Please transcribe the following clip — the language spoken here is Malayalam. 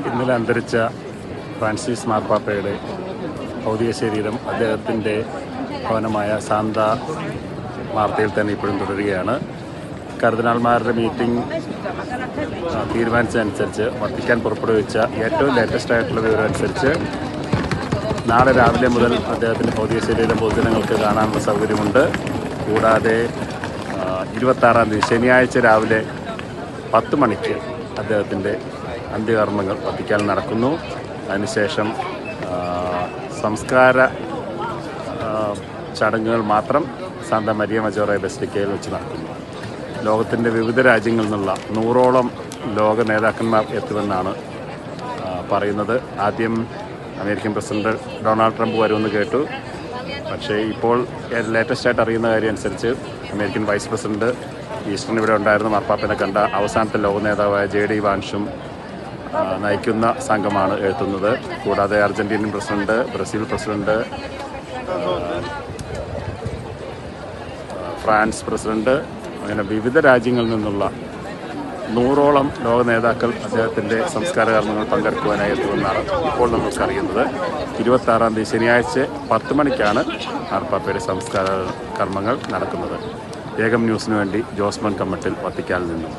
ഇന്നലെ അന്തരിച്ച ഫ്രാൻസിസ് മാർപ്പാപ്പയുടെ ഭൗതിക ശരീരം അദ്ദേഹത്തിൻ്റെ ഭവനമായ സാന്ത മാർത്തയിൽ തന്നെ ഇപ്പോഴും തുടരുകയാണ്. കർദിനാൾമാരുടെ മീറ്റിംഗ് തീരുമാനിച്ചതനുസരിച്ച് വത്തിക്കാൻ പുറപ്പെടുവിച്ച ഏറ്റവും ലേറ്റസ്റ്റ് ആയിട്ടുള്ള വിവരം അനുസരിച്ച് നാളെ രാവിലെ മുതൽ അദ്ദേഹത്തിൻ്റെ ഭൗതിക ശരീരം പൊതുജനങ്ങൾക്ക് കാണാനുള്ള സൗകര്യമുണ്ട്. കൂടാതെ 26-ാം തീയതി ശനിയാഴ്ച രാവിലെ 10 മണിക്ക് അദ്ദേഹത്തിൻ്റെ അന്ത്യകർമ്മങ്ങൾ വത്തിക്കാൻ നടക്കുന്നു. അതിനുശേഷം സംസ്കാര ചടങ്ങുകൾ മാത്രം സാന്താ മരിയ മജോറെ ബസിലിക്കയിൽ വെച്ച് നടക്കുന്നു. ലോകത്തിൻ്റെ വിവിധ രാജ്യങ്ങളിൽ നിന്നുള്ള 100ഓളം ലോക നേതാക്കന്മാർ എത്തുമെന്നാണ് പറയുന്നത്. ആദ്യം അമേരിക്കൻ പ്രസിഡന്റ് ഡൊണാൾഡ് ട്രംപ് വരുമെന്ന് കേട്ടു. പക്ഷേ ഇപ്പോൾ ലേറ്റസ്റ്റായിട്ട് അറിയുന്ന കാര്യം അനുസരിച്ച് അമേരിക്കൻ വൈസ് പ്രസിഡന്റ് ഈസ്റ്ററിന് ഇവിടെ ഉണ്ടായിരുന്ന മാർപ്പാപ്പനെ കണ്ട അവസാനത്തെ ലോക നേതാവായ JD വാൻഷും നയിക്കുന്ന സംഘമാണ് എത്തുന്നത്. കൂടാതെ Argentinian president, Brazil president, France president, അങ്ങനെ വിവിധ രാജ്യങ്ങളിൽ നിന്നുള്ള 100ഓളം ലോക നേതാക്കൾ അദ്ദേഹത്തിൻ്റെ സംസ്കാര കർമ്മങ്ങൾ പങ്കെടുക്കുവാനായി എത്തുമെന്നാണ് ഇപ്പോൾ നമുക്കറിയുന്നത്. 26-ാം തീയതി ശനിയാഴ്ച 10 മണിക്കാണ് മാർപ്പാപ്പയുടെ സംസ്കാര കർമ്മങ്ങൾ നടക്കുന്നത്. ഏകം ന്യൂസിനു വേണ്ടി ജോസ്മൻ കമ്മട്ടിൽ വത്തിക്കാനിൽ നിന്നും.